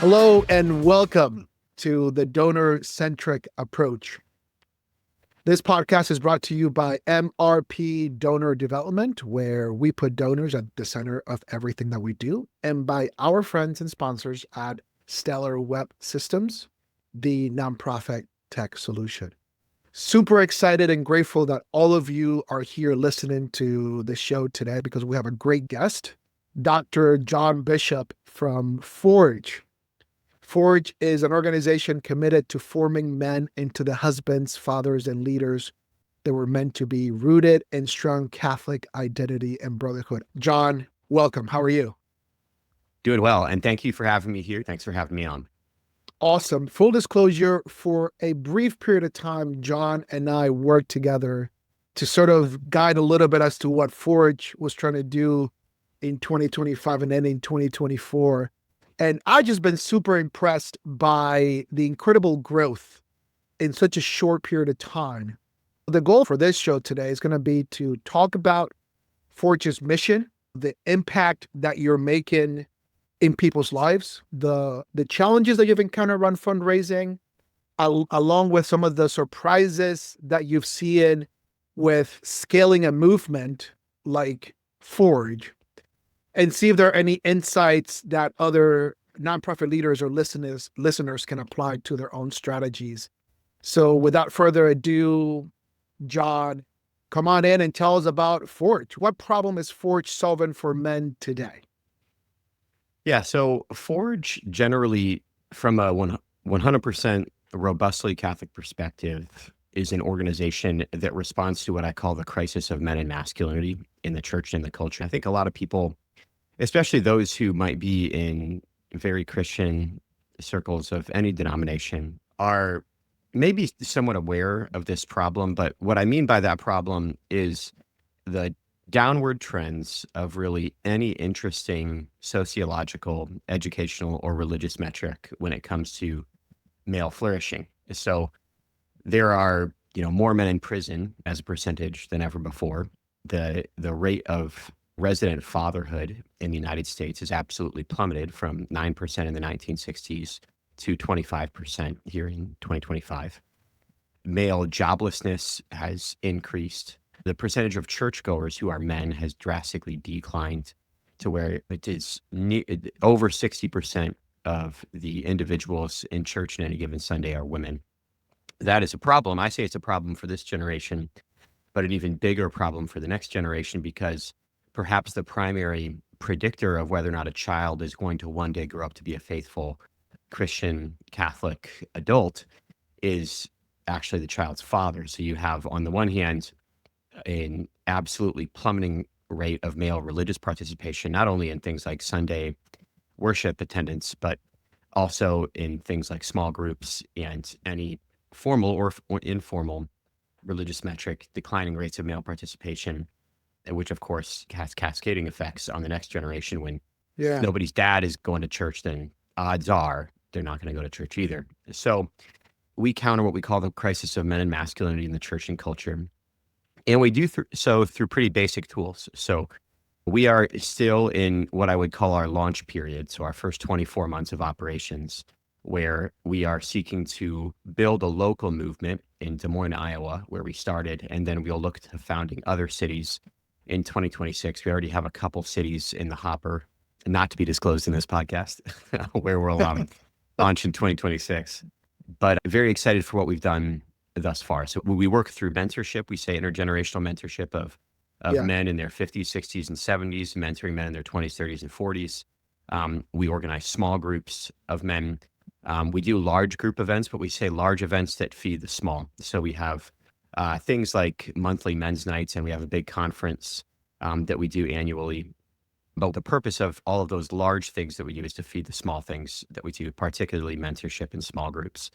Hello and welcome to the Donor Centric Approach. This podcast is brought to you by MRP Donor Development, where we put donors at the center of everything that we do, and by our friends and sponsors at Stellar Web Systems, the nonprofit tech solution. Super excited and grateful that all of you are here listening to the show today because we have a great guest, Dr. John Bishop from Forge. Forge is an organization committed to forming men into the husbands, fathers, and leaders that were meant to be, rooted in strong Catholic identity and brotherhood. John, welcome. How are you? Doing well. And thank you for having me here. Thanks for having me on. Awesome. Full disclosure, for a brief period of time, John and I worked together to sort of guide a little bit as to what Forge was trying to do in 2025 and then in 2024. And I've just been super impressed by the incredible growth in such a short period of time. The goal for this show today is going to be to talk about Forge's mission, the impact that you're making in people's lives, the challenges that you've encountered around fundraising, along with some of the surprises that you've seen with scaling a movement like Forge, and see if there are any insights that other nonprofit leaders or listeners can apply to their own strategies. So without further ado, John, come on in and tell us about Forge. What problem is Forge solving for men today? Yeah. So Forge generally, from a 100% robustly Catholic perspective, is an organization that responds to what I call the crisis of men and masculinity in the church and the culture. I think a lot of people, especially those who might be in very Christian circles of any denomination, are maybe somewhat aware of this problem. But what I mean by that problem is the downward trends of really any interesting sociological, educational, or religious metric when it comes to male flourishing. So there are, more men in prison as a percentage than ever before. The rate of resident fatherhood in the United States has absolutely plummeted from 9% in the 1960s to 25% here in 2025. Male joblessness has increased. The percentage of churchgoers who are men has drastically declined to where it is over 60% of the individuals in church on any given Sunday are women. That is a problem. I say it's a problem for this generation, but an even bigger problem for the next generation, because perhaps the primary predictor of whether or not a child is going to one day grow up to be a faithful Christian Catholic adult is actually the child's father. So you have, on the one hand, an absolutely plummeting rate of male religious participation, not only in things like Sunday worship attendance, but also in things like small groups and any formal or informal religious metric, declining rates of male participation, which of course has cascading effects on the next generation. When nobody's dad is going to church, then odds are they're not going to go to church either. So we counter what we call the crisis of men and masculinity in the church and culture. And we do so through pretty basic tools. So we are still in what I would call our launch period. So our first 24 months of operations, where we are seeking to build a local movement in Des Moines, Iowa, where we started. And then we'll look to founding other cities in 2026. We already have a couple cities in the hopper, not to be disclosed in this podcast, where we'll launch in 2026. But I'm very excited for what we've done thus far. So we work through mentorship. We say intergenerational mentorship of men in their 50s, 60s, and 70s, mentoring men in their 20s, 30s, and 40s. We organize small groups of men. We do large group events, but we say large events that feed the small. So we have things like monthly men's nights, and we have a big conference that we do annually. But the purpose of all of those large things that we do is to feed the small things that we do, particularly mentorship in small groups.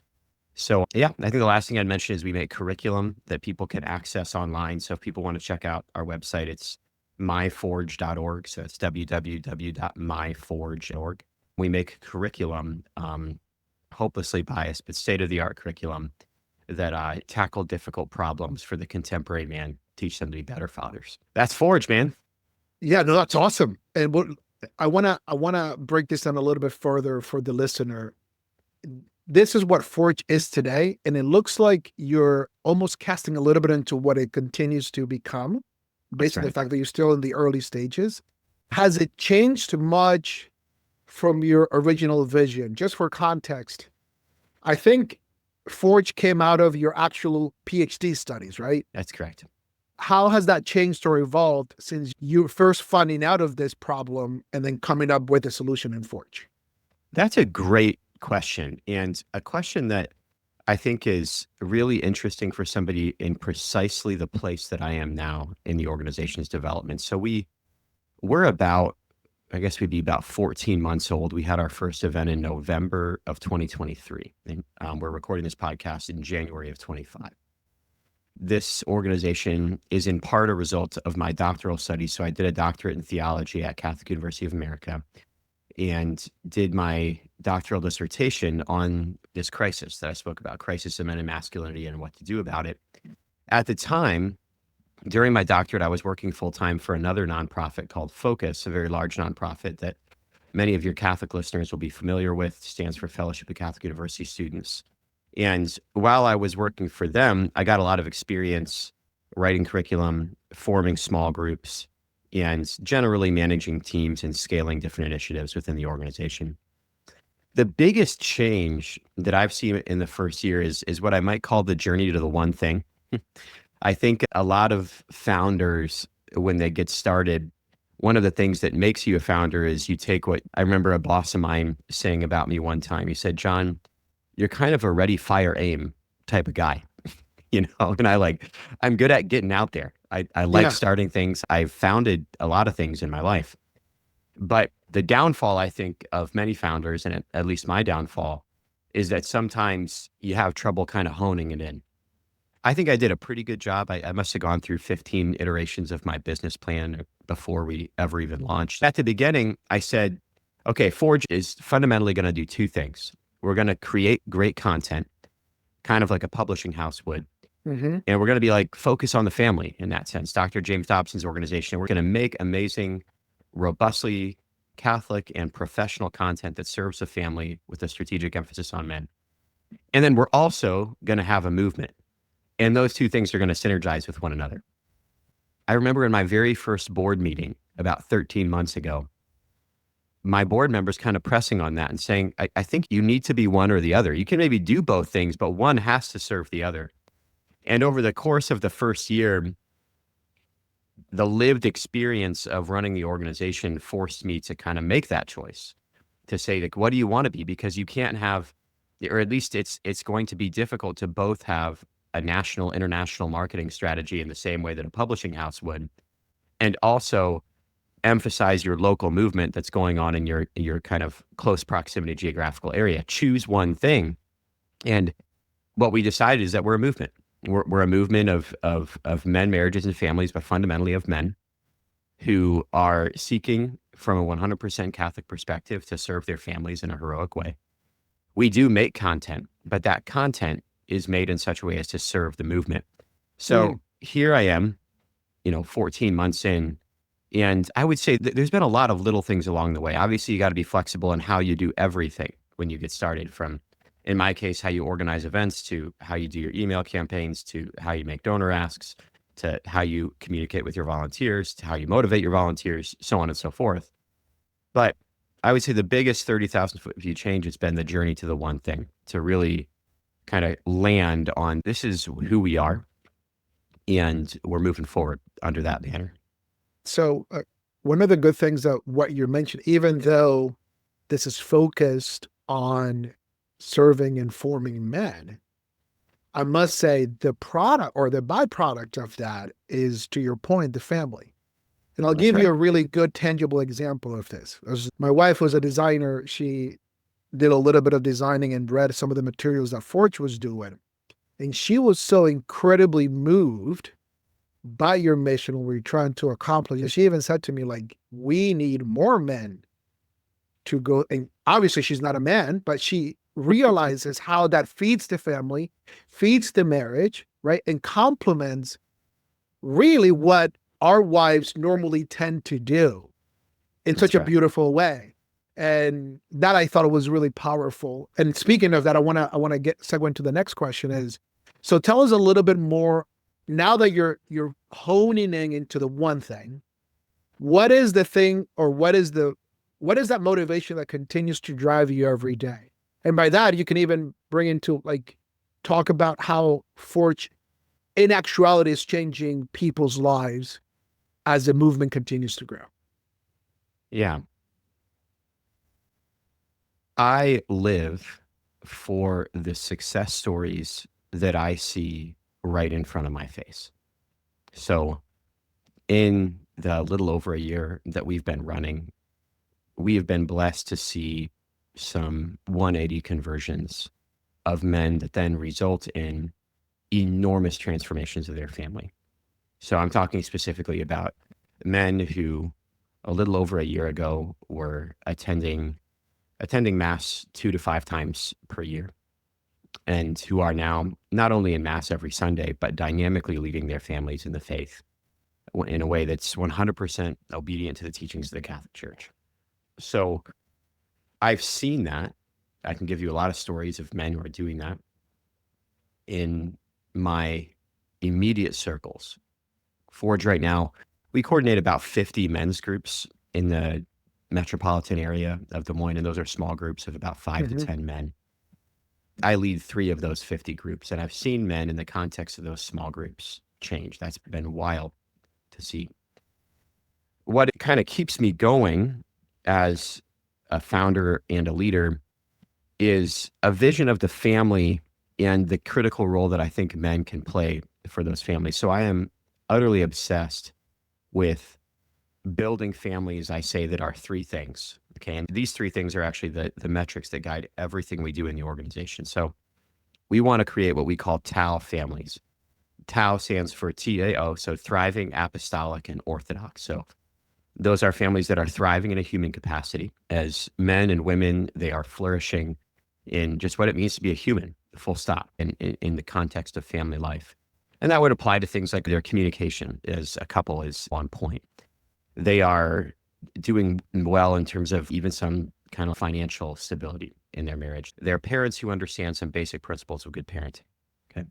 So yeah, I think the last thing I'd mention is we make curriculum that people can access online. So if people want to check out our website, it's myforge.org. So it's www.myforge.org. We make curriculum, hopelessly biased, but state-of-the-art curriculum that tackle difficult problems for the contemporary man, teach them to be better fathers. That's Forge, man. Yeah, no, that's awesome. And I wanna break this down a little bit further for the listener. This is what Forge is today, and it looks like you're almost casting a little bit into what it continues to become, That's based on the right. fact that you're still in the early stages. Has it changed much from your original vision? Just for context, I think Forge came out of your actual PhD studies, right? That's correct. How has that changed or evolved since you first finding out of this problem and then coming up with a solution in Forge? That's a great question, and a question that I think is really interesting for somebody in precisely the place that I am now in the organization's development. So we're about, I guess we'd be about 14 months old. We had our first event in November of 2023, and we're recording this podcast in January of 25. This organization is in part a result of my doctoral studies. So I did a doctorate in theology at Catholic University of America and did my doctoral dissertation on this crisis that I spoke about, crisis of men and masculinity and what to do about it. At the time, during my doctorate, I was working full-time for another nonprofit called Focus, a very large nonprofit that many of your Catholic listeners will be familiar with, stands for Fellowship of Catholic University Students. And while I was working for them, I got a lot of experience writing curriculum, forming small groups, and generally managing teams and scaling different initiatives within the organization. The biggest change that I've seen in the first year is what I might call the journey to the one thing. I think a lot of founders, when they get started, one of the things that makes you a founder is you take what I remember a boss of mine saying about me one time. He said, "John, you're kind of a ready, fire, aim type of guy." And I'm good at getting out there. I like Yeah. starting things. I've founded a lot of things in my life. But the downfall, I think, of many founders, and at least my downfall, is that sometimes you have trouble kind of honing it in. I think I did a pretty good job. I must have gone through 15 iterations of my business plan before we ever even launched. At the beginning, I said, okay, Forge is fundamentally going to do two things. We're going to create great content, kind of like a publishing house would. Mm-hmm. And we're going to be like, focus on the family in that sense. Dr. James Dobson's organization. We're going to make amazing, robustly Catholic and professional content that serves the family with a strategic emphasis on men. And then we're also going to have a movement. And those two things are going to synergize with one another. I remember in my very first board meeting about 13 months ago, my board members kind of pressing on that and saying, I think you need to be one or the other. You can maybe do both things, but one has to serve the other. And over the course of the first year, the lived experience of running the organization forced me to kind of make that choice to say, like, what do you want to be? Because you can't have, or at least it's going to be difficult to both have a national, international marketing strategy in the same way that a publishing house would, and also emphasize your local movement that's going on in your kind of close proximity geographical area. Choose one thing. And what we decided is that we're a movement. We're a movement of men, marriages, and families, but fundamentally of men who are seeking from a 100% Catholic perspective to serve their families in a heroic way. We do make content, but that content is made in such a way as to serve the movement. So here I am, 14 months in, and I would say there's been a lot of little things along the way. Obviously, you got to be flexible in how you do everything when you get started, from, in my case, how you organize events, to how you do your email campaigns, to how you make donor asks, to how you communicate with your volunteers, to how you motivate your volunteers, so on and so forth. But I would say the biggest 30,000 foot view change has been the journey to the one thing, to really kind of land on, this is who we are, and we're moving forward under that banner. So one of the good things that what you mentioned, even though this is focused on serving and forming men, I must say the product or the byproduct of that is, to your point, the family. And I'll That's give you right. a really good tangible example of this. My wife was a designer. She did a little bit of designing and read some of the materials that Forge was doing. And she was so incredibly moved by your mission, what we're trying to accomplish. And she even said to me, like, we need more men to go. And obviously she's not a man, but she realizes how that feeds the family, feeds the marriage, right? And complements really what our wives normally tend to do. in such That's a right. beautiful way. And that I thought was really powerful. And speaking of that, I want to get segue into the next question is, so tell us a little bit more now that you're honing in into the one thing, what is the thing or what is that motivation that continues to drive you every day? And by that, you can even bring into like talk about how Forge in actuality is changing people's lives as the movement continues to grow. Yeah. I live for the success stories that I see right in front of my face. So, in the little over a year that we've been running, we have been blessed to see some 180 conversions of men that then result in enormous transformations of their family. So, I'm talking specifically about men who a little over a year ago were attending mass 2 to 5 times per year, and who are now not only in mass every Sunday, but dynamically leading their families in the faith in a way that's 100% obedient to the teachings of the Catholic Church. So I've seen that. I can give you a lot of stories of men who are doing that in my immediate circles. Forge right now, we coordinate about 50 men's groups in the metropolitan area of Des Moines, and those are small groups of about 5 to Mm-hmm. 10 men. I lead 3 of those 50 groups, and I've seen men in the context of those small groups change. That's been wild to see. What kind of keeps me going as a founder and a leader is a vision of the family and the critical role that I think men can play for those families. So I am utterly obsessed with building families, I say, that are 3 things. Okay. And these 3 things are actually the metrics that guide everything we do in the organization. So we want to create what we call TAO families. TAO stands for TAO, so thriving, apostolic, and orthodox. So those are families that are thriving in a human capacity. As men and women, they are flourishing in just what it means to be a human, full stop, in the context of family life. And that would apply to things like their communication as a couple is on point. They are doing well in terms of even some kind of financial stability in their marriage. They're parents who understand some basic principles of good parenting. Okay.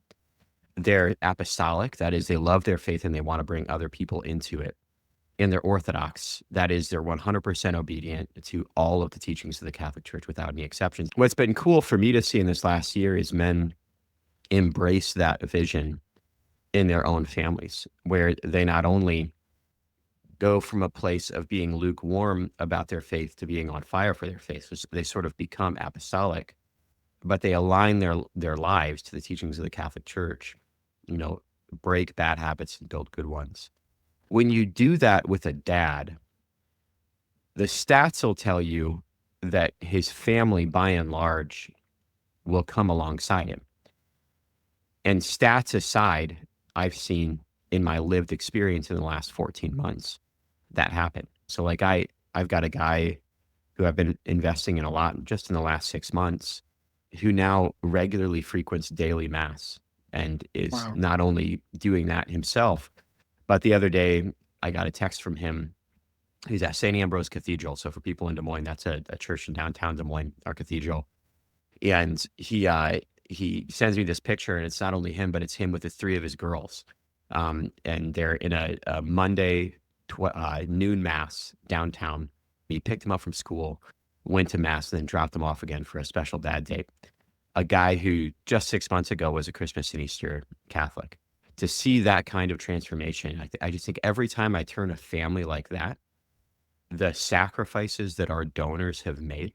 They're apostolic, that is, they love their faith and they want to bring other people into it. And they're orthodox, that is, they're 100% obedient to all of the teachings of the Catholic Church without any exceptions. What's been cool for me to see in this last year is men embrace that vision in their own families, where they not only go from a place of being lukewarm about their faith to being on fire for their faith. So they sort of become apostolic, but they align their lives to the teachings of the Catholic Church, break bad habits and build good ones. When you do that with a dad, the stats will tell you that his family, by and large, will come alongside him. And stats aside, I've seen in my lived experience in the last 14 months that happen. So like I've got a guy who I've been investing in a lot just in the last 6 months, who now regularly frequents daily mass and is Wow. not only doing that himself, but the other day I got a text from him. He's at St. Ambrose Cathedral. So for people in Des Moines, that's a church in downtown Des Moines, our cathedral. And he sends me this picture, and it's not only him, but it's him with the 3 of his girls. And they're in a Monday noon mass downtown. He picked them up from school, went to mass, and then dropped them off again for a special dad date. A guy who just 6 months ago was a Christmas and Easter Catholic. To see that kind of transformation, I just think every time I turn a family like that, the sacrifices that our donors have made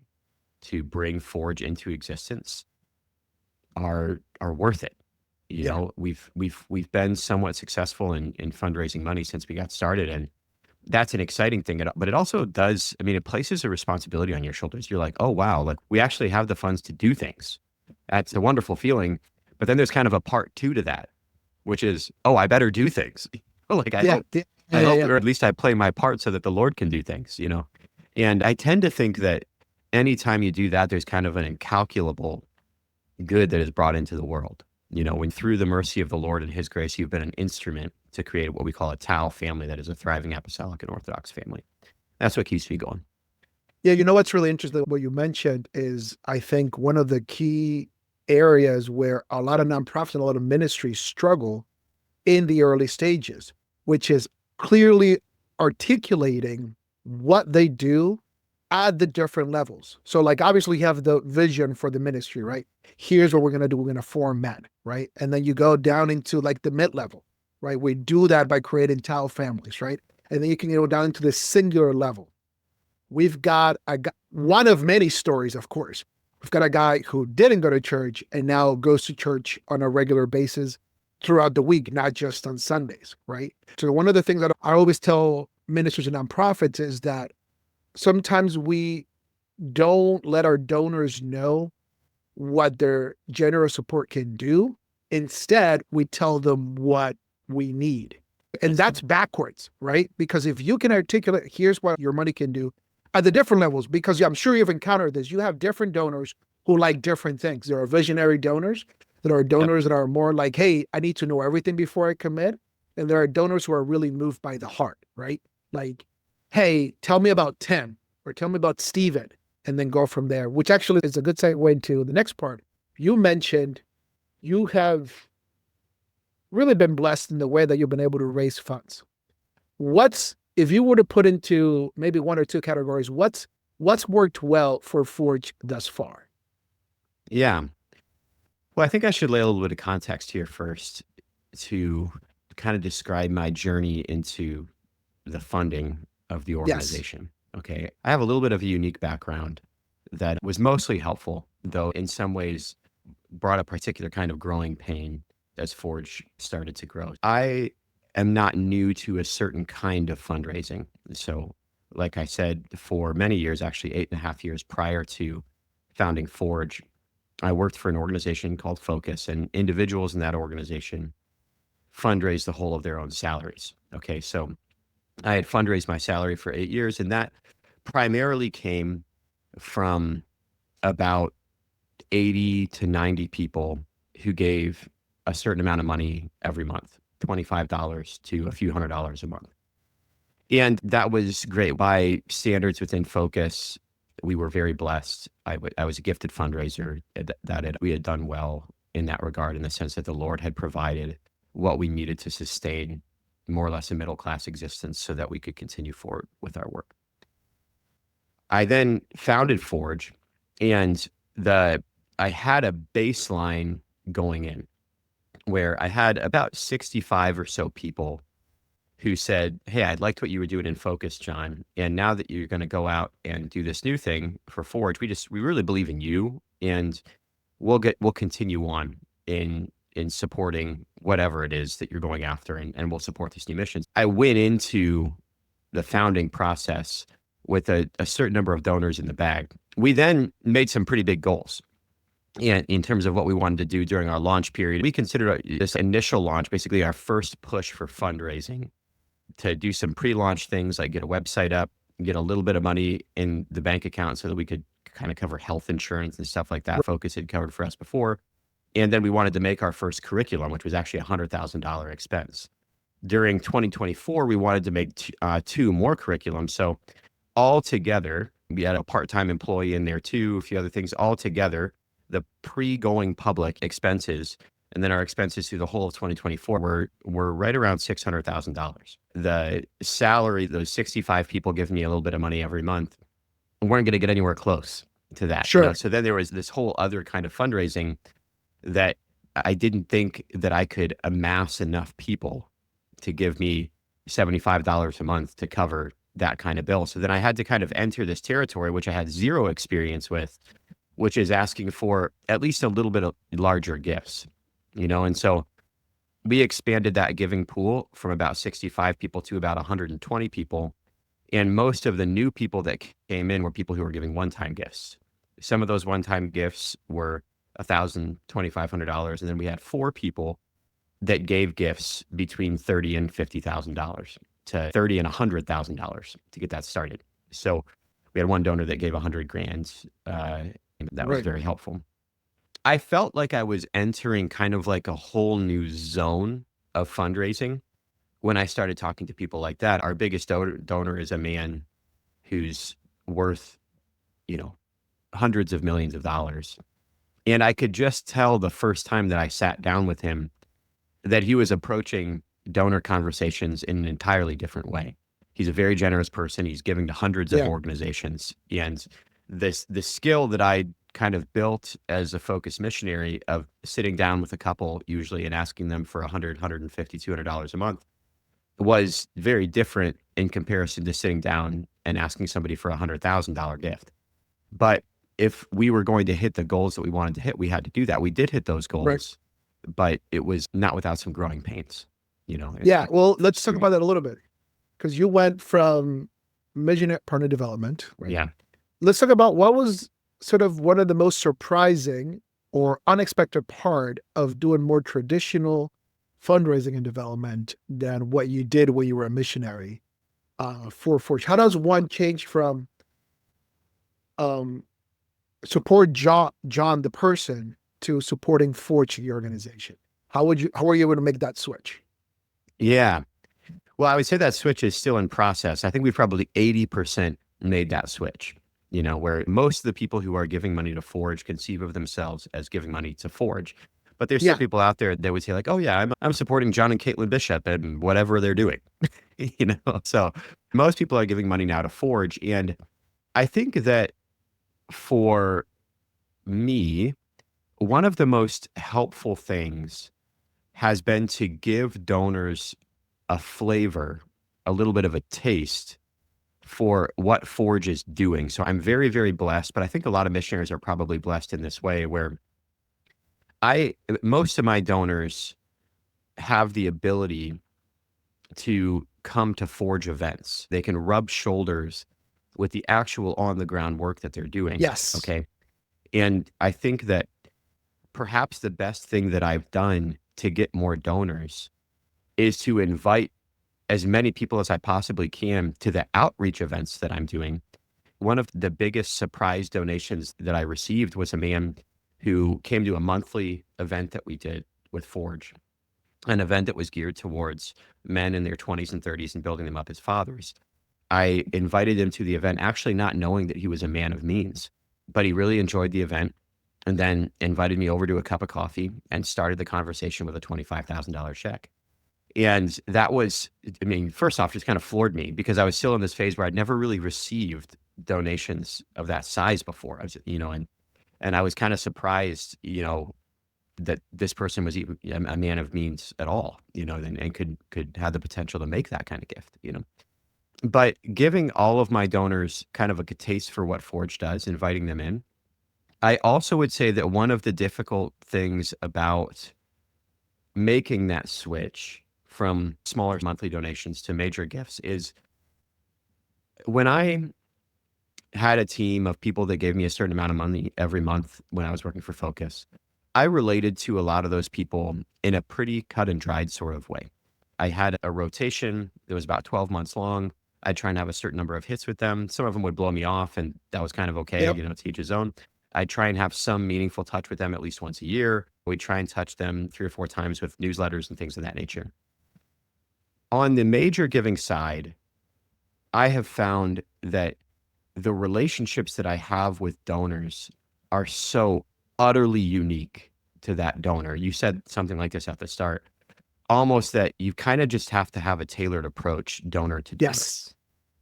to bring Forge into existence are worth it. Yeah. We've been somewhat successful in fundraising money since we got started, and that's an exciting thing. But it also does, I mean, it places a responsibility on your shoulders. You're like, oh wow, like we actually have the funds to do things. That's a wonderful feeling. But then there's kind of a part 2 to that, which is, oh, I better do things. Like Yeah. Yeah. I Yeah. hope, Yeah. or at least I play my part so that the Lord can do things. And I tend to think that anytime you do that, there's kind of an incalculable good that is brought into the world. When through the mercy of the Lord and his grace, you've been an instrument to create what we call a TAO family, that is a thriving apostolic and orthodox family. That's what keeps me going. Yeah, you know what's really interesting? What you mentioned is, I think, one of the key areas where a lot of nonprofits and a lot of ministries struggle in the early stages, which is clearly articulating what they do at the different levels. So, like, obviously, you have the vision for the ministry, right? Here's what we're going to do. We're going to form men, right? And then you go down into like the mid level, right? We do that by creating tile families, right? And then you can go down into the singular level. We've got one of many stories, of course. We've got a guy who didn't go to church and now goes to church on a regular basis throughout the week, not just on Sundays, right? So one of the things that I always tell ministers and nonprofits is that sometimes we don't let our donors know what their generous support can do. Instead, we tell them what we need. And that's backwards, right? Because if you can articulate, here's what your money can do at the different levels, because I'm sure you've encountered this. You have different donors who like different things. There are visionary donors. There are Yep. donors that are more like, hey, I need to know everything before I commit. And there are donors who are really moved by the heart, right? Like, hey, tell me about Tim or tell me about Steven, and then go from there, which actually is a good segue into the next part. You mentioned you have really been blessed in the way that you've been able to raise funds. What's, if you were to put into maybe one or two categories, what's worked well for Forge thus far? Yeah. Well, I think I should lay a little bit of context here first to kind of describe my journey into the funding of the Yes. organization. Okay. I have a little bit of a unique background that was mostly helpful, though in some ways brought a particular kind of growing pain as Forge started to grow. I am not new to a certain kind of fundraising. So, like I said, for many years, actually 8.5 years prior to founding Forge, I worked for an organization called Focus, and individuals in that organization fundraise the whole of their own salaries. Okay. So I had fundraised my salary for 8 years, and that primarily came from about 80 to 90 people who gave a certain amount of money every month, $25 to a few $100s a month. And that was great. By standards within Focus, we were very blessed. I was a gifted fundraiser we had done well in that regard, in the sense that the Lord had provided what we needed to sustain more or less a middle class existence so that we could continue forward with our work. I then founded Forge, and I had a baseline going in where I had about 65 or so people who said, "Hey, I liked what you were doing in Focus, John. And now that you're going to go out and do this new thing for Forge, we really believe in you, and we'll continue on in supporting whatever it is that you're going after, and we'll support this new mission." I went into the founding process with a certain number of donors in the bag. We then made some pretty big goals. And in terms of what we wanted to do during our launch period, we considered this initial launch basically our first push for fundraising, to do some pre-launch things like get a website up, get a little bit of money in the bank account so that we could kind of cover health insurance and stuff like that. Focus had covered for us before. And then we wanted to make our first curriculum, which was actually a $100,000 expense. During 2024, we wanted to make two more curriculums. So all together, we had a part-time employee in there too, a few other things. All together, the pre-going public expenses and then our expenses through the whole of 2024 were right around $600,000. The salary, those 65 people giving me a little bit of money every month, weren't going to get anywhere close to that. Sure. So then there was this whole other kind of fundraising that I didn't think that I could amass enough people to give me $75 a month to cover that kind of bill. So then I had to kind of enter this territory, which I had zero experience with, which is asking for at least a little bit of larger gifts, and so we expanded that giving pool from about 65 people to about 120 people. And most of the new people that came in were people who were giving one-time gifts. Some of those one-time gifts were $1,000, $2,500. And then we had 4 people that gave gifts between $30,000 and $50,000 to $30,000 and $100,000 to get that started. So we had one donor that gave $100,000. That was Right. very helpful. I felt like I was entering kind of like a whole new zone of fundraising when I started talking to people like that. Our biggest donor is a man who's worth, you know, hundreds of millions of dollars. And I could just tell the first time that I sat down with him that he was approaching donor conversations in an entirely different way. He's a very generous person. He's giving to hundreds of Yeah. organizations. And the skill that I kind of built as a focused missionary of sitting down with a couple usually and asking them for $100, $150, $200 a month was very different in comparison to sitting down and asking somebody for a $100,000 gift. But if we were going to hit the goals that we wanted to hit, we had to do that. We did hit those Right. goals, but it was not without some growing pains, you know. Yeah. Well, let's talk about that a little bit, because you went from missionary partner development, right? Yeah. Let's talk about what was sort of one of the most surprising or unexpected part of doing more traditional fundraising and development than what you did when you were a missionary for Forge. How does one change from support John the person to supporting Forge, the organization? How were you able to make that switch? Yeah. Well, I would say that switch is still in process. I think we've probably 80% made that switch, you know, where most of the people who are giving money to Forge conceive of themselves as giving money to Forge. But there's Yeah. still people out there that would say like, oh yeah, I'm supporting John and Caitlin Bishop and whatever they're doing, you know? So most people are giving money now to Forge. And I think that for me, one of the most helpful things has been to give donors a flavor, a little bit of a taste for what Forge is doing. So I'm very, very blessed, but I think a lot of missionaries are probably blessed in this way where most of my donors have the ability to come to Forge events. They can rub shoulders with the actual on the ground work that they're doing. Yes. Okay. And I think that perhaps the best thing that I've done to get more donors is to invite as many people as I possibly can to the outreach events that I'm doing. One of the biggest surprise donations that I received was a man who came to a monthly event that we did with Forge, an event that was geared towards men in their 20s and 30s and building them up as fathers. I invited him to the event, actually not knowing that he was a man of means, but he really enjoyed the event and then invited me over to a cup of coffee and started the conversation with a $25,000 check. And that was, I mean, first off, just kind of floored me because I was still in this phase where I'd never really received donations of that size before. I was, you know, and I was kind of surprised, you know, that this person was even a man of means at all, you know, and could have the potential to make that kind of gift, you know. But giving all of my donors kind of a taste for what Forge does, inviting them in. I also would say that one of the difficult things about making that switch from smaller monthly donations to major gifts is when I had a team of people that gave me a certain amount of money every month when I was working for Focus, I related to a lot of those people in a pretty cut and dried sort of way. I had a rotation that was about 12 months long. I'd try and have a certain number of hits with them. Some of them would blow me off, and that was kind of okay, Yep. you know, to each his own. I'd try and have some meaningful touch with them at least once a year. We'd try and touch them 3 or 4 times with newsletters and things of that nature. On the major giving side, I have found that the relationships that I have with donors are so utterly unique to that donor. You said something like this at the start, almost that you kind of just have to have a tailored approach donor to donor. Yes.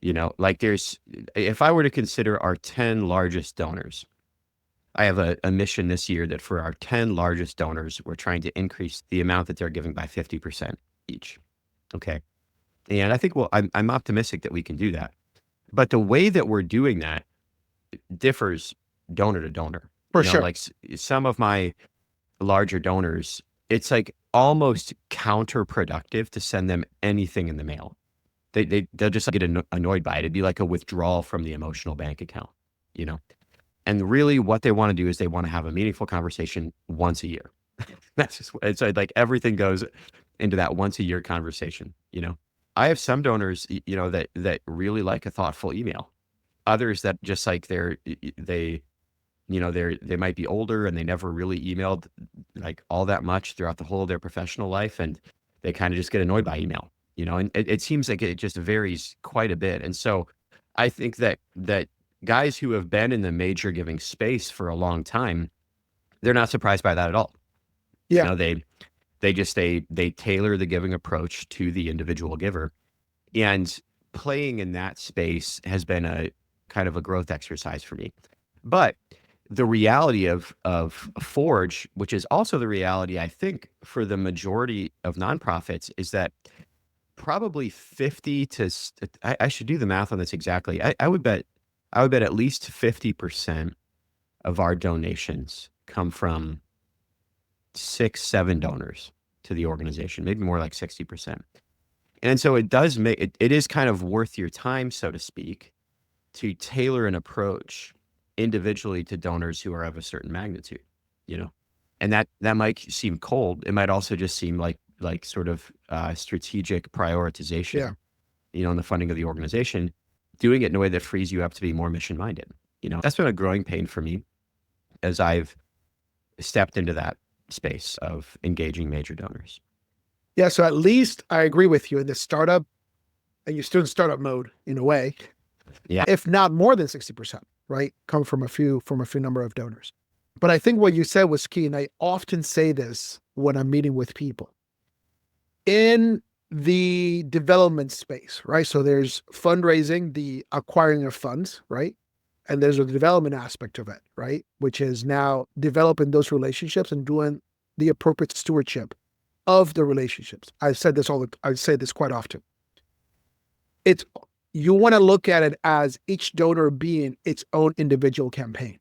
You know, like if I were to consider our 10 largest donors, I have a mission this year that for our 10 largest donors, we're trying to increase the amount that they're giving by 50% each. Okay. And I think, well, I'm optimistic that we can do that. But the way that we're doing that differs donor to donor. For You know, sure. like some of my larger donors, it's like almost counterproductive to send them anything in the mail. They'll just get annoyed by it. It'd be like a withdrawal from the emotional bank account, you know? And really what they want to do is they want to have a meaningful conversation once a year. That's just, it's like everything goes into that once a year conversation, you know? I have some donors, you know, that really like a thoughtful email. Others that just like they might be older and they never really emailed like all that much throughout the whole of their professional life. And they kind of just get annoyed by email, you know, and it seems like it just varies quite a bit. And so I think that guys who have been in the major giving space for a long time, they're not surprised by that at all. Yeah. They tailor the giving approach to the individual giver. And playing in that space has been a kind of a growth exercise for me. But the reality of Forge, which is also the reality, I think, for the majority of nonprofits, is that probably 50 to, I should do the math on this exactly. I would bet at least 50% of our donations come from 6, 7 donors to the organization, maybe more like 60%. And so it does make it is kind of worth your time, so to speak, to tailor an approach individually to donors who are of a certain magnitude, you know, and that might seem cold. It might also just seem like sort of strategic prioritization, Yeah. in the funding of the organization, doing it in a way that frees you up to be more mission minded. That's been a growing pain for me as I've stepped into that space of engaging major donors. Yeah. So at least I agree with you in the startup, and you're still in startup mode in a way, Yeah. if not more than 60%, right? Come from a few number of donors. But I think what you said was key. And I often say this when I'm meeting with people in the development space, right? So there's fundraising, the acquiring of funds, right? And there's a development aspect of it, right? Which is now developing those relationships and doing the appropriate stewardship of the relationships. I say this quite often. You want to look at it as each donor being its own individual campaign.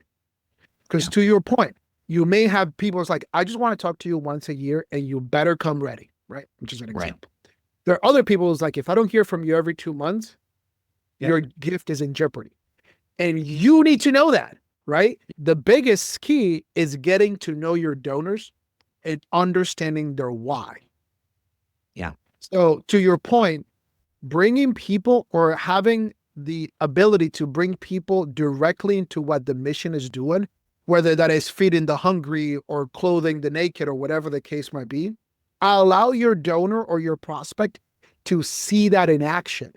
Because to your point, you may have people it's like, I just want to talk to you once a year and you better come ready, right? Which is an example. Right. There are other people who's like, if I don't hear from you every 2 months, your gift is in jeopardy. And you need to know that, right? The biggest key is getting to know your donors and understanding their why. Yeah. So to your point, bringing people or having the ability to bring people directly into what the mission is doing, whether that is feeding the hungry or clothing the naked or whatever the case might be, allow your donor or your prospect to see that in action.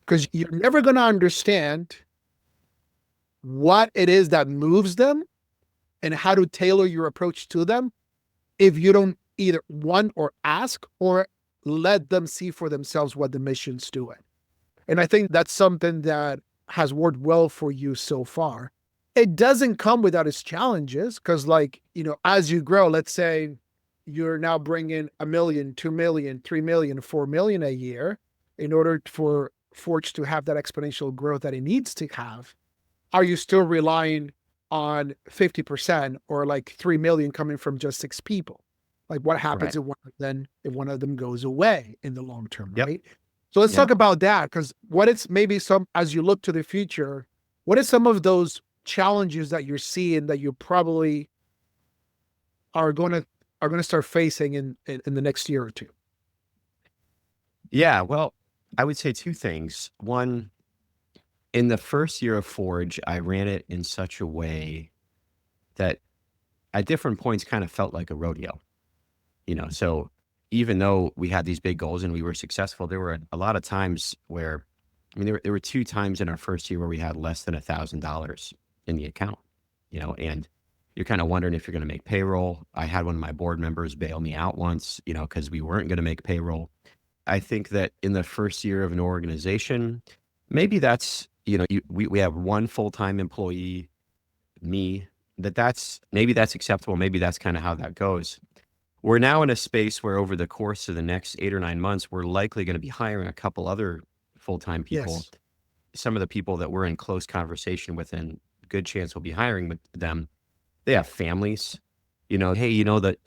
Because you're never going to understand what it is that moves them and how to tailor your approach to them if you don't either want or ask or let them see for themselves what the mission's doing. And I think that's something that has worked well for you so far. It doesn't come without its challenges because as you grow, let's say you're now bringing $1 million, $2 million, $3 million, $4 million a year in order for Forge to have that exponential growth that it needs to have. Are you still relying on 50% or like 3 million coming from just 6 people? Like what happens if one of them goes away in the long term, right? So let's talk about that because what it's maybe as you look to the future, what are some of those challenges that you're seeing that you probably are going to start facing in the next year or two? Yeah, well, I would say 2 things. One, in the first year of Forge, I ran it in such a way that at different points kind of felt like a rodeo. So even though we had these big goals and we were successful, there were a lot of times where, there were 2 times in our first year where we had less than $1,000 in the account, and you're kind of wondering if you're going to make payroll. I had one of my board members bail me out once, because we weren't going to make payroll. I think that in the first year of an organization, maybe that's, we have 1 full-time employee, me, maybe that's acceptable. Maybe that's kind of how that goes. We're now in a space where over the course of the next 8 or 9 months, we're likely going to be hiring a couple other full-time people. Yes. Some of the people that we're in close conversation with and good chance we'll be hiring with them, they have families. Hey, that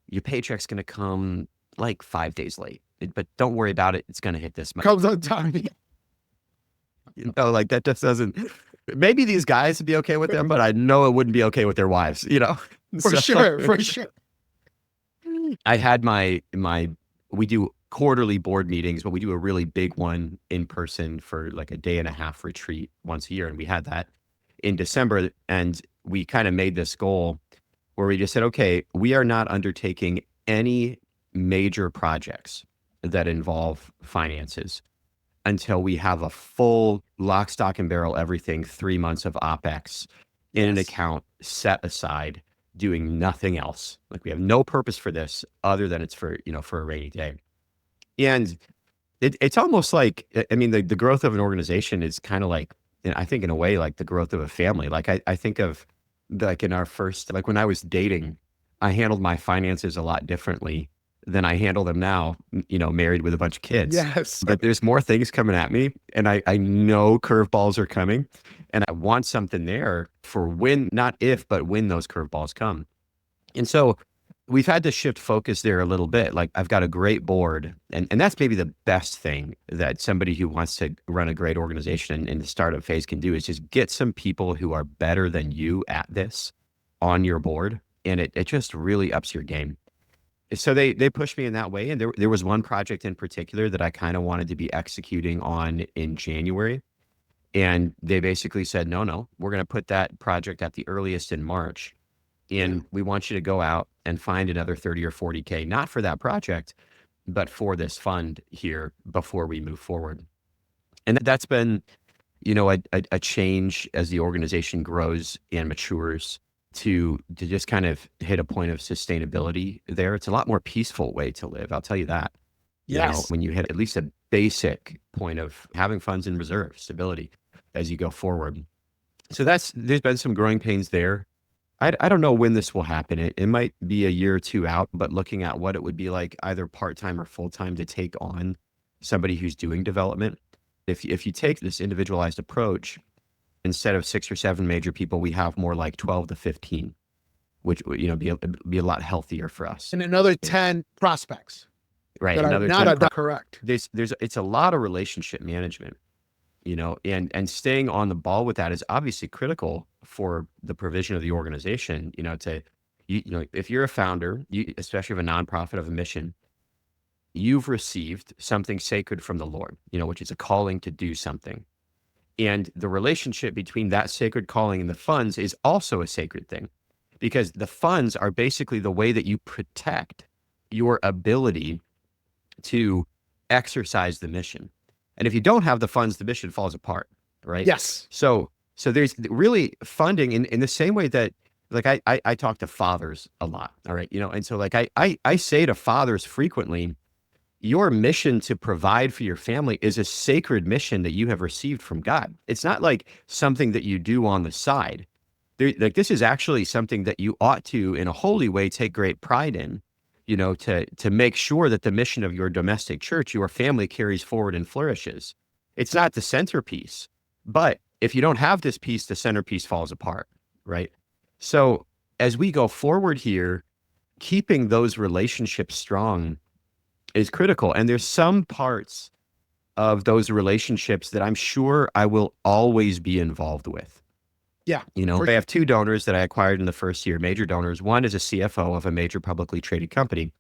your paycheck's going to come like 5 days late, but don't worry about it. It's going to hit this month. Comes on time. Like that just doesn't, maybe these guys would be okay with them, but I know it wouldn't be okay with their wives, For sure. I had we do quarterly board meetings, but we do a really big one in person for like a 1.5-day retreat once a year. And we had that in December. And we kind of made this goal where we just said, okay, we are not undertaking any major projects that involve finances until we have a full lock, stock, and barrel everything, 3 months of OpEx in an account set aside, doing nothing else. Like we have no purpose for this other than it's for, for a rainy day. And it's almost like, I mean, the growth of an organization is kind of like, I think in a way, like the growth of a family. Like I think of like in our first, like when I was dating, I handled my finances a lot differently than I handle them now, married with a bunch of kids. Yes. But there's more things coming at me, and I know curveballs are coming, and I want something there for when, not if, but when those curveballs come. And so we've had to shift focus there a little bit. Like I've got a great board, and that's maybe the best thing that somebody who wants to run a great organization in the startup phase can do, is just get some people who are better than you at this on your board. And it just really ups your game. So they pushed me in that way. And there was one project in particular that I kind of wanted to be executing on in January. And they basically said, no, we're going to put that project at the earliest in March. And we want you to go out and find another 30 or 40K, not for that project, but for this fund here before we move forward. And that's been, a change as the organization grows and matures to just kind of hit a point of sustainability there. It's a lot more peaceful way to live. I'll tell you that. Yes. When you hit at least a basic point of having funds in reserve, stability as you go forward. So there's been some growing pains there. I don't know when this will happen. It might be a year or two out, but looking at what it would be like either part-time or full-time to take on somebody who's doing development. If you take this individualized approach, instead of 6 or 7 major people, we have more like 12 to 15, which be a lot healthier for us. And another 10 prospects. Right. That Another are 10 not correct. It's a lot of relationship management, and staying on the ball with that is obviously critical for the provision of the organization. If you're a founder, especially of a nonprofit, of a mission, you've received something sacred from the Lord, which is a calling to do something. And the relationship between that sacred calling and the funds is also a sacred thing, because the funds are basically the way that you protect your ability to exercise the mission. And if you don't have the funds, the mission falls apart, right? Yes. So there's really funding in the same way that, like, I talk to fathers a lot, all right? And so like I say to fathers frequently, your mission to provide for your family is a sacred mission that you have received from God. It's not like something that you do on the side. This is actually something that you ought to, in a holy way, take great pride in, to make sure that the mission of your domestic church, your family, carries forward and flourishes. It's not the centerpiece, but if you don't have this piece, the centerpiece falls apart, right? So as we go forward here, keeping those relationships strong is critical. And there's some parts of those relationships that I'm sure I will always be involved with. Yeah. I have 2 donors that I acquired in the first year, major donors. One is a CFO of a major publicly traded company.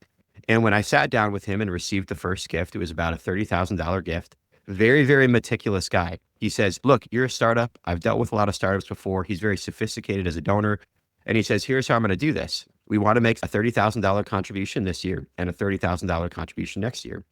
And when I sat down with him and received the first gift, it was about a $30,000 gift. Very, very meticulous guy. He says, look, you're a startup. I've dealt with a lot of startups before. He's very sophisticated as a donor. And he says, here's how I'm going to do this. We want to make a $30,000 contribution this year and a $30,000 contribution next year.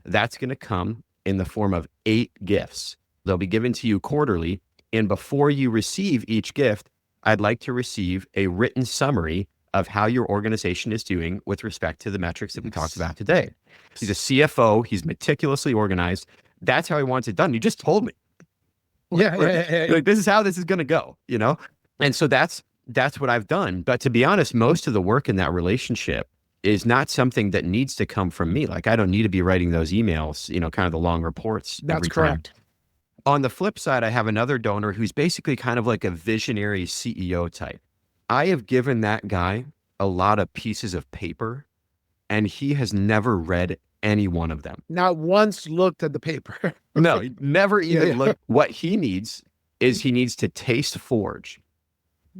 That's going to come in the form of 8 gifts. They'll be given to you quarterly. And before you receive each gift, I'd like to receive a written summary of how your organization is doing with respect to the metrics that we talked about today. He's a CFO. He's meticulously organized. That's how he wants it done. You just told me. Yeah. Like, this is how this is going to go, And so that's what I've done. But to be honest, most of the work in that relationship is not something that needs to come from me. Like, I don't need to be writing those emails, kind of the long reports. That's correct. On the flip side, I have another donor who's basically kind of like a visionary CEO type. I have given that guy a lot of pieces of paper, and he has never read any one of them. Not once looked at the paper. No, he never even looked. What he needs is he needs to taste Forge.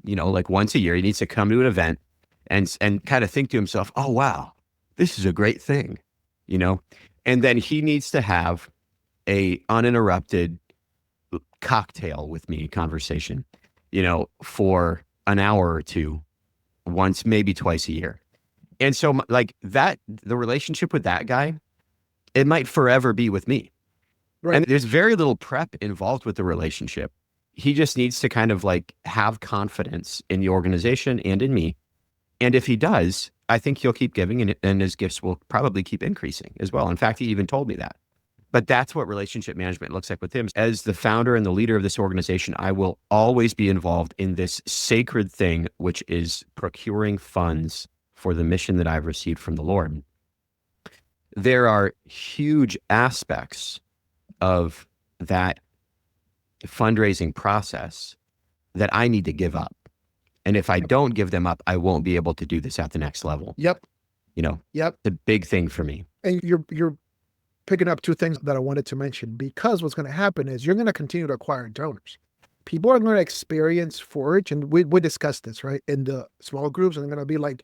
Like once a year, he needs to come to an event and kind of think to himself, oh, wow, this is a great thing, and then he needs to have a uninterrupted cocktail with me conversation, for an hour or two, once, maybe twice a year. And so like that, the relationship with that guy, it might forever be with me, Right. And there's very little prep involved with the relationship. He just needs to kind of like have confidence in the organization and in me. And if he does, I think he'll keep giving and his gifts will probably keep increasing as well. In fact, he even told me that. But that's what relationship management looks like with him. As the founder and the leader of this organization, I will always be involved in this sacred thing, which is procuring funds for the mission that I've received from the Lord. There are huge aspects of that fundraising process that I need to give up. And if I don't give them up, I won't be able to do this at the next level. Yep. You know, Yep. the big thing for me. And you're picking up two things that I wanted to mention, because what's going to happen is you're going to continue to acquire donors. People are going to experience Forge, and we discussed this, right, in the small groups, and they're going to be like,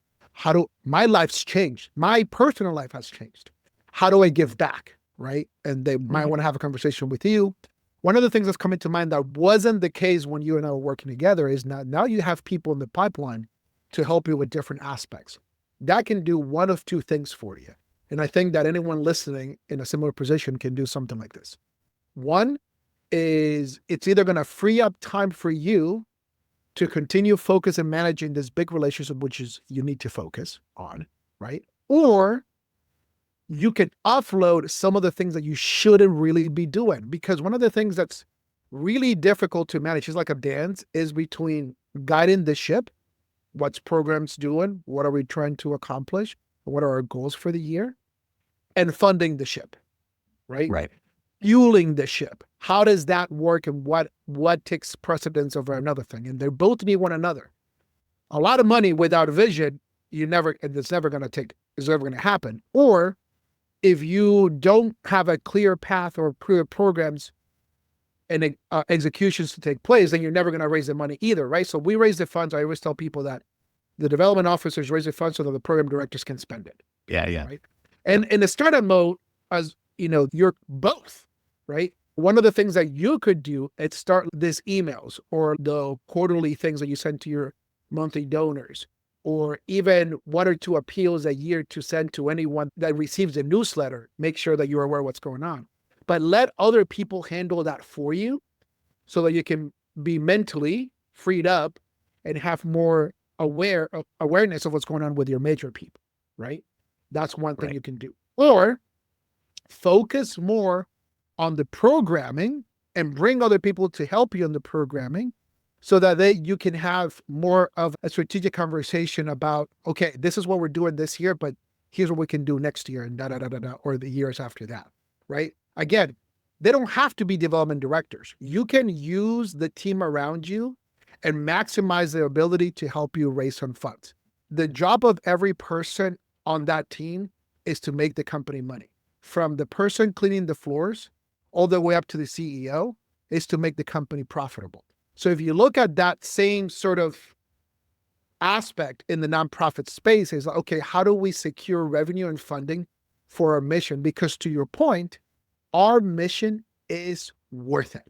my life's changed. My personal life has changed. How do I give back, right? And they might want to have a conversation with you. One of the things that's coming to mind that wasn't the case when you and I were working together is now you have people in the pipeline to help you with different aspects. That can do one of two things for you. And I think that anyone listening in a similar position can do something like this. One is it's either going to free up time for you to continue focus and managing this big relationship, which is you need to focus on, right? Or you can offload some of the things that you shouldn't really be doing. Because one of the things that's really difficult to manage is like a dance is between guiding the ship, what's programs doing, what are we trying to accomplish, what are our goals for the year, and funding the ship, right? Right. Fueling the ship. How does that work, and what takes precedence over another thing? And they both need one another. A lot of money without vision, it's never going to happen. Or if you don't have a clear path or clear programs and executions to take place, then you're never going to raise the money either, right? So we raise the funds. I always tell people that the development officers raise the funds so that the program directors can spend it. Yeah, yeah. Right. And in the startup mode, as you know, you're both, right? One of the things that you could do is start these emails or the quarterly things that you send to your monthly donors, or even one or two appeals a year to send to anyone that receives a newsletter. Make sure that you're aware of what's going on. But let other people handle that for you so that you can be mentally freed up and have more awareness of what's going on with your major people, right? That's one thing you can do. Or focus more on the programming and bring other people to help you in the programming so that you can have more of a strategic conversation about, okay, this is what we're doing this year, but here's what we can do next year and or the years after that, right? Again, they don't have to be development directors. You can use the team around you and maximize their ability to help you raise some funds. The job of every person on that team is to make the company money. From the person cleaning the floors all the way up to the CEO is to make the company profitable. So if you look at that same sort of aspect in the nonprofit space, is like, okay, how do we secure revenue and funding for our mission? Because to your point, our mission is worth it.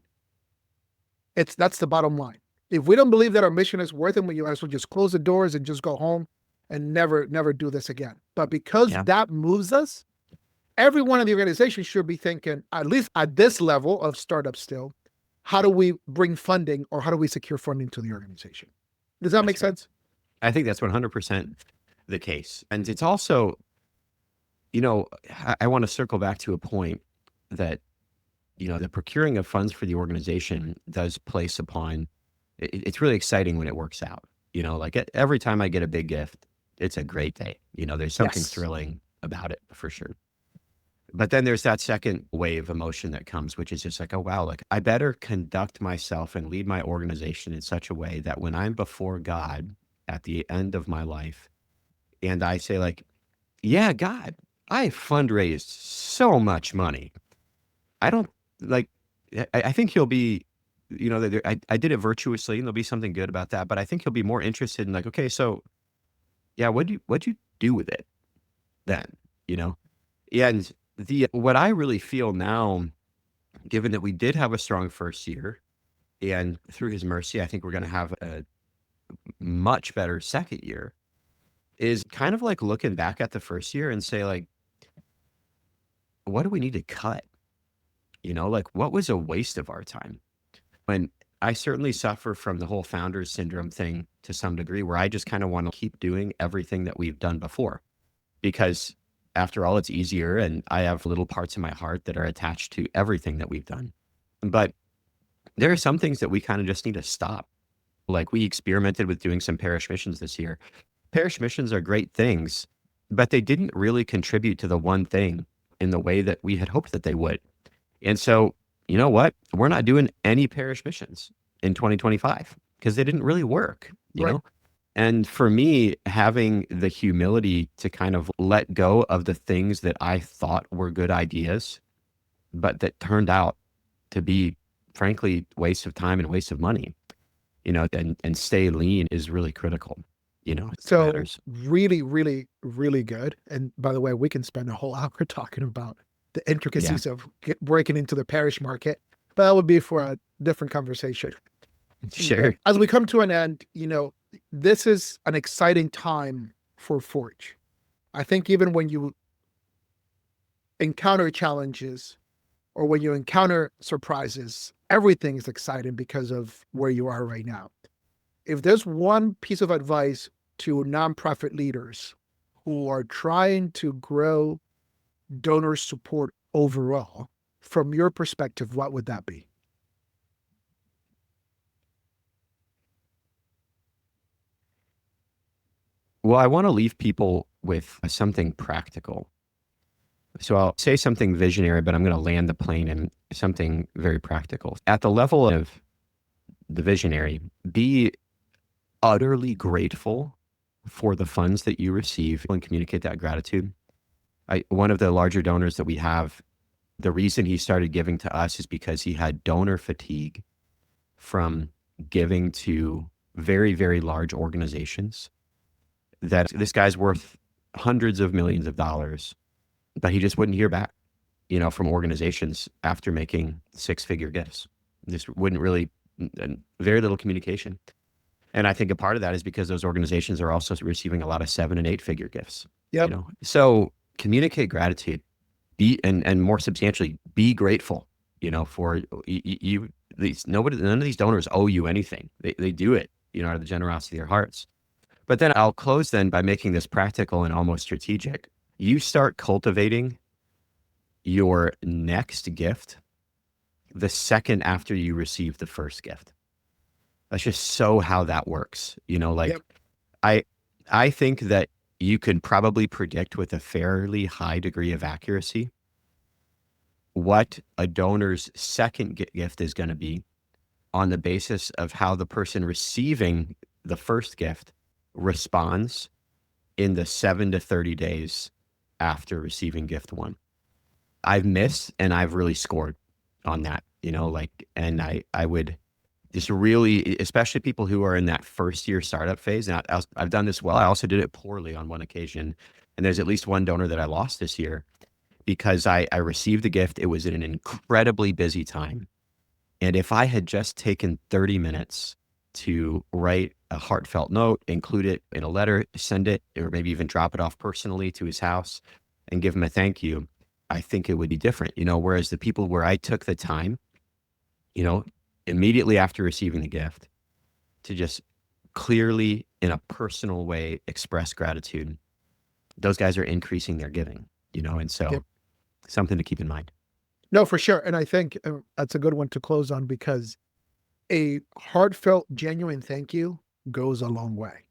That's the bottom line. If we don't believe that our mission is worth it, we might as well just close the doors and just go home and never do this again. But because that moves us, everyone in the organization should be thinking, at least at this level of startup still, how do we bring funding or how do we secure funding to the organization? Does that make sense? I think that's 100% the case. And it's also, I want to circle back to a point that, the procuring of funds for the organization does place upon, it's really exciting when it works out. Like every time I get a big gift, it's a great day. There's something thrilling about it for sure. But then there's that second wave emotion that comes, which is just like, oh, wow, like I better conduct myself and lead my organization in such a way that when I'm before God at the end of my life and I say like, yeah, God, I fundraised so much money. I don't like, I think he'll be, I did it virtuously and there'll be something good about that. But I think he'll be more interested in like, okay, so yeah, what'd you do with it then, And what I really feel now, given that we did have a strong first year, and through his mercy, I think we're going to have a much better second year, is kind of like looking back at the first year and say like, what do we need to cut? Like what was a waste of our time? When I certainly suffer from the whole founders syndrome thing to some degree, where I just kind of want to keep doing everything that we've done before, because after all, it's easier. And I have little parts of my heart that are attached to everything that we've done. But there are some things that we kind of just need to stop. Like we experimented with doing some parish missions this year. Parish missions are great things, but they didn't really contribute to the one thing in the way that we had hoped that they would. And so, you know what? We're not doing any parish missions in 2025 because they didn't really work, Right. And for me, having the humility to kind of let go of the things that I thought were good ideas, but that turned out to be, frankly, waste of time and waste of money, and stay lean is really critical, it So matters. really, really, really good. And by the way, we can spend a whole hour talking about the Yeah, intricacies of breaking into the parish market, but that would be for a different conversation. But sure. as we come to an end, this is an exciting time for Forge. I think even when you encounter challenges or when you encounter surprises, everything is exciting because of where you are right now. If there's one piece of advice to nonprofit leaders who are trying to grow donor support overall, from your perspective, what would that be? Well, I want to leave people with something practical. So I'll say something visionary, but I'm going to land the plane in something very practical. At the level of the visionary, be utterly grateful for the funds that you receive and communicate that gratitude. One of the larger donors that we have, the reason he started giving to us is because he had donor fatigue from giving to very, very large organizations, that this guy's worth hundreds of millions of dollars, but he just wouldn't hear back, from organizations after making six-figure gifts. This wouldn't really, very little communication. And I think a part of that is because those organizations are also receiving a lot of 7 and 8 figure gifts, Yep. So communicate gratitude, and more substantially, be grateful, for you. None of these donors owe you anything. They do it, out of the generosity of their hearts. But then I'll close then by making this practical and almost strategic. You start cultivating your next gift the second after you receive the first gift. That's just so how that works. Like Yep. I I think that you could probably predict with a fairly high degree of accuracy what a donor's second gift is going to be on the basis of how the person receiving the first gift responds in the 7 to 30 days after receiving gift one. I've missed and I've really scored on that, and I would just really, especially people who are in that first year startup phase. And I've done this well. I also did it poorly on one occasion. And there's at least one donor that I lost this year because I received the gift. It was in an incredibly busy time. And if I had just taken 30 minutes to write a heartfelt note, include it in a letter, send it, or maybe even drop it off personally to his house and give him a thank you, I think it would be different, whereas the people where I took the time, you know, immediately after receiving the gift to just clearly in a personal way express gratitude, those guys are increasing their giving, and so Yep. something to keep in mind. No, for sure. And I think that's a good one to close on because a heartfelt, genuine thank you goes a long way,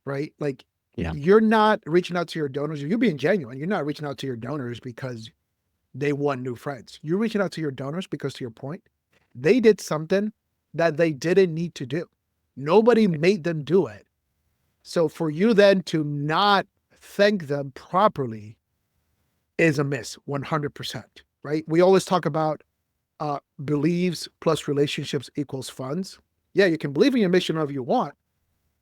right? Like Yeah. you're not reaching out to your donors. You're being genuine. You're not reaching out to your donors because they want new friends. You're reaching out to your donors because, to your point, they did something that they didn't need to do. Nobody made them do it. So for you then to not thank them properly is a miss 100%, right? We always talk about believes plus relationships equals funds. Yeah, you can believe in your mission however you want,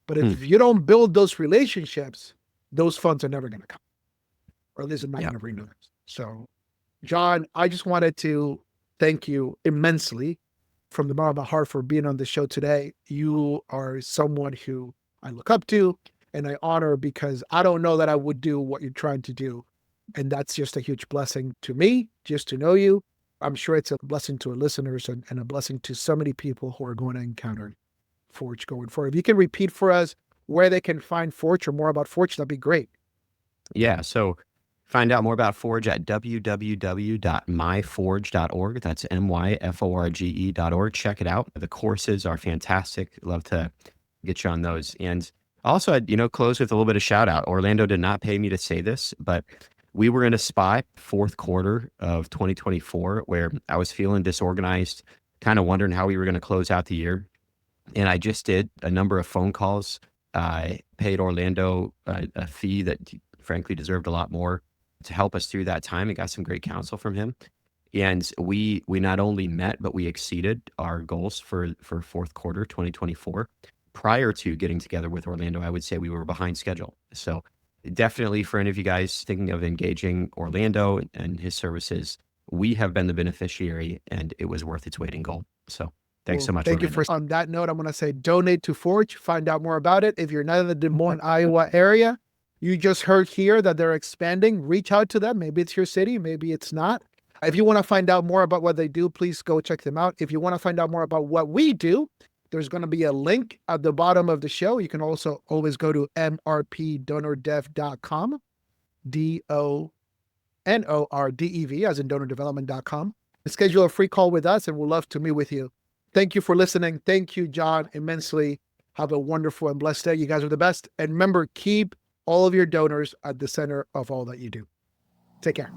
but Hmm. if you don't build those relationships, those funds are never going to come, or at least it's not Yeah. going to bring them. So, John, I just wanted to thank you immensely from the bottom of my heart for being on the show today. You are someone who I look up to and I honor because I don't know that I would do what you're trying to do. And that's just a huge blessing to me, just to know you. I'm sure it's a blessing to our listeners and a blessing to so many people who are going to encounter Forge going forward. If you can repeat for us where they can find Forge or more about Forge, that'd be great. Yeah. So find out more about Forge at www.myforge.org. That's myforge.org. Check it out. The courses are fantastic. Love to get you on those. And also, I'd, close with a little bit of shout out. Orlando did not pay me to say this, but we were in a spot fourth quarter of 2024 where I was feeling disorganized, kind of wondering how we were going to close out the year. And I just did a number of phone calls. I paid Orlando a fee that frankly deserved a lot more to help us through that time. And got some great counsel from him. And we not only met, but we exceeded our goals for fourth quarter 2024. Prior to getting together with Orlando, I would say we were behind schedule. So definitely for any of you guys thinking of engaging Orlando and his services, we have been the beneficiary and it was worth its weight in gold. So thanks so much. Thank you Orlando. on that note, I'm going to say donate to Forge, find out more about it. If you're not in the Des Moines, Iowa area, you just heard here that they're expanding, reach out to them. Maybe it's your city, maybe it's not. If you want to find out more about what they do, please go check them out. If you want to find out more about what we do, there's going to be a link at the bottom of the show. You can also always go to mrpdonordev.com, DONORDEV, as in donordevelopment.com. Schedule a free call with us, and we'd love to meet with you. Thank you for listening. Thank you, John, immensely. Have a wonderful and blessed day. You guys are the best. And remember, keep all of your donors at the center of all that you do. Take care.